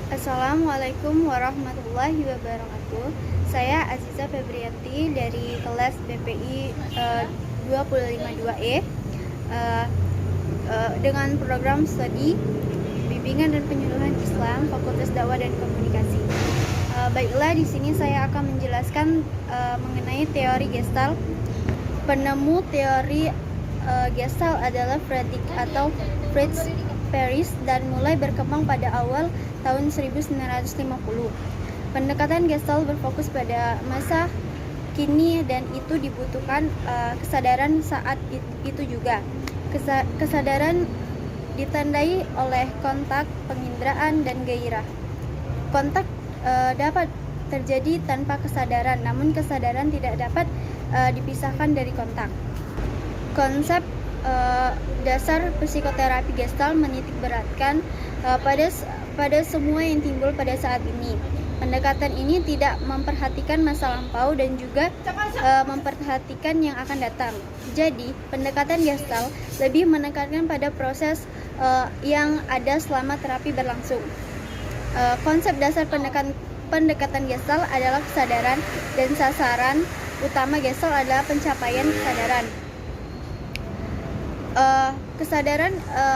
Assalamualaikum warahmatullahi wabarakatuh. Saya Aziza Febrianti dari kelas BPI 252E dengan program studi Bimbingan dan Penyuluhan Islam Fakultas Dakwah dan Komunikasi. Baiklah, di sini saya akan menjelaskan mengenai teori Gestalt. Penemu teori Gestalt adalah Friedrich atau Fritz Perls dan mulai berkembang pada awal tahun 1950. Pendekatan Gestalt berfokus pada masa kini dan itu dibutuhkan kesadaran saat itu juga. Kesadaran ditandai oleh kontak, penginderaan, dan gairah. Kontak dapat terjadi tanpa kesadaran, namun kesadaran tidak dapat dipisahkan dari kontak. Konsep dasar psikoterapi Gestalt menitik beratkan pada semua yang timbul pada saat ini. Pendekatan ini tidak memperhatikan masa lampau dan juga memperhatikan yang akan datang. Jadi, pendekatan Gestalt lebih menekankan pada proses yang ada selama terapi berlangsung. Konsep dasar pendekatan Gestalt adalah kesadaran, dan sasaran utama Gestalt adalah pencapaian kesadaran. Kesadaran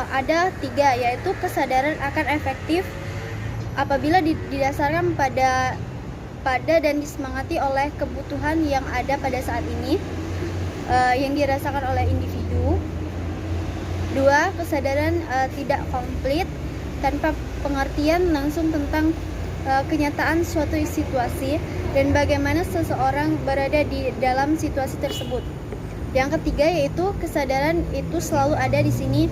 ada 3, yaitu kesadaran akan efektif apabila didasarkan pada dan disemangati oleh kebutuhan yang ada pada saat ini yang dirasakan oleh individu. 2. Kesadaran tidak komplit tanpa pengertian langsung tentang kenyataan suatu situasi dan bagaimana seseorang berada di dalam situasi tersebut. Yang ketiga yaitu kesadaran itu selalu ada di sini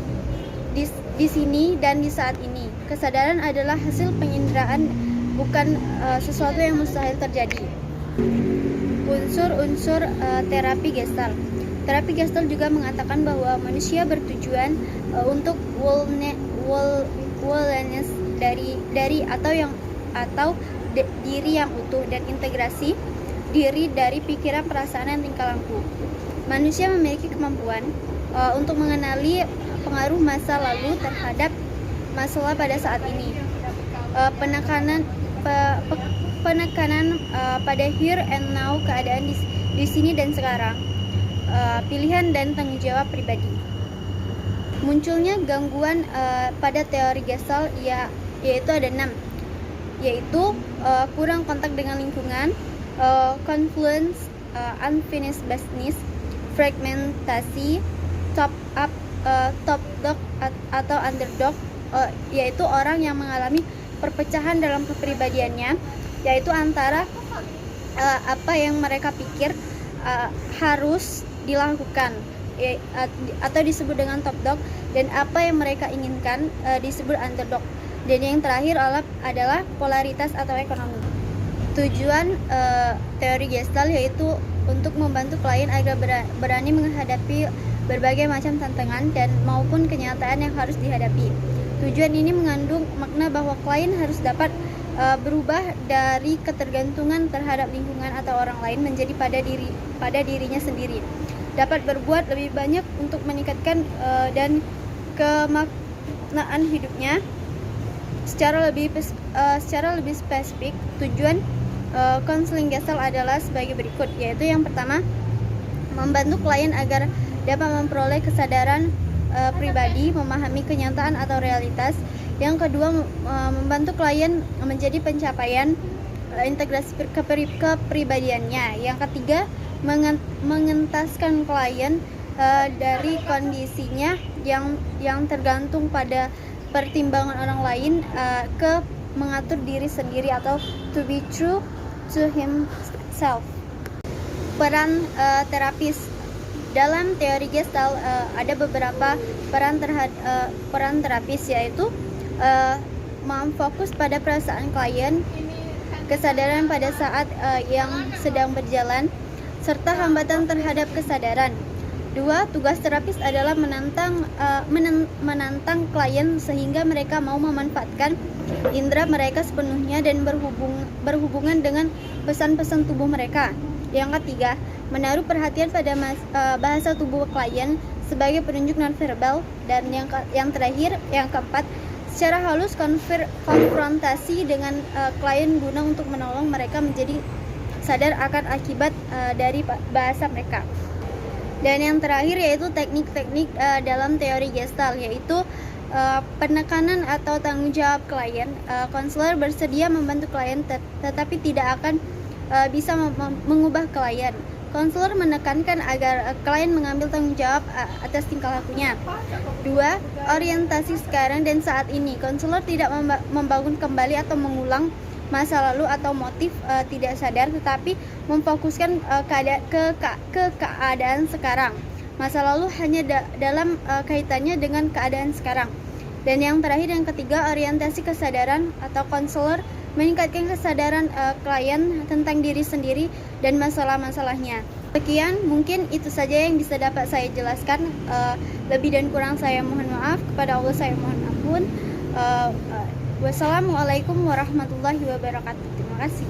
dan di saat ini. Kesadaran adalah hasil penginderaan, bukan sesuatu yang mustahil terjadi. Unsur-unsur terapi Gestalt. Terapi Gestalt juga mengatakan bahwa manusia bertujuan untuk wellness dari atau diri yang utuh dan integrasi diri dari pikiran, perasaan, dan tingkah laku. Manusia memiliki kemampuan untuk mengenali pengaruh masa lalu terhadap masalah pada saat ini. Penekanan pada here and now, keadaan di sini dan sekarang. Pilihan dan tanggung jawab pribadi. Munculnya gangguan pada teori Gestalt yaitu ada 6, yaitu kurang kontak dengan lingkungan, confluence, unfinished business, fragmentasi, top dog atau underdog, yaitu orang yang mengalami perpecahan dalam kepribadiannya, yaitu antara apa yang mereka pikir harus dilakukan atau disebut dengan top dog, dan apa yang mereka inginkan disebut underdog. Dan yang terakhir adalah polaritas atau ekonomi. Tujuan teori Gestalt yaitu untuk membantu klien agar berani menghadapi berbagai macam tantangan dan maupun kenyataan yang harus dihadapi. Tujuan ini mengandung makna bahwa klien harus dapat berubah dari ketergantungan terhadap lingkungan atau orang lain menjadi pada dirinya sendiri. Dapat berbuat lebih banyak untuk meningkatkan dan kemaknaan hidupnya. Secara lebih spesifik, tujuan konseling Gestalt adalah sebagai berikut, yaitu yang pertama, membantu klien agar dapat memperoleh kesadaran pribadi, memahami kenyataan atau realitas. Yang kedua, membantu klien menjadi pencapaian integrasi kepribadiannya. Yang ketiga, mengentaskan klien dari kondisinya yang tergantung pada pertimbangan orang lain ke mengatur diri sendiri atau to be true to himself. Peran terapis dalam teori Gestalt ada beberapa peran terapis, yaitu memfokus pada perasaan klien, kesadaran pada saat yang sedang berjalan, serta hambatan terhadap kesadaran. 2. Tugas terapis adalah menantang klien sehingga mereka mau memanfaatkan indera mereka sepenuhnya dan berhubungan dengan pesan-pesan tubuh mereka. Yang ketiga, menaruh perhatian pada bahasa tubuh klien sebagai penunjuk nonverbal. Dan yang terakhir, yang keempat, secara halus konfrontasi dengan klien guna untuk menolong mereka menjadi sadar akan akibat dari bahasa mereka. Dan yang terakhir yaitu teknik-teknik dalam teori Gestalt, yaitu penekanan atau tanggung jawab klien. Konselor bersedia membantu klien tetapi tidak akan bisa mengubah klien. Konselor menekankan agar klien mengambil tanggung jawab atas tingkah lakunya. 2. Orientasi sekarang dan saat ini. Konselor tidak membangun kembali atau mengulang masa lalu atau motif tidak sadar, tetapi memfokuskan ke keadaan sekarang. Masa lalu hanya dalam kaitannya dengan keadaan sekarang. Dan yang terakhir, yang ketiga, orientasi kesadaran atau konselor meningkatkan kesadaran klien tentang diri sendiri dan masalah-masalahnya. Sekian, mungkin itu saja yang bisa dapat saya jelaskan. Lebih dan kurang saya mohon maaf. Kepada Allah saya mohon ampun. Wassalamualaikum warahmatullahi wabarakatuh. Terima kasih.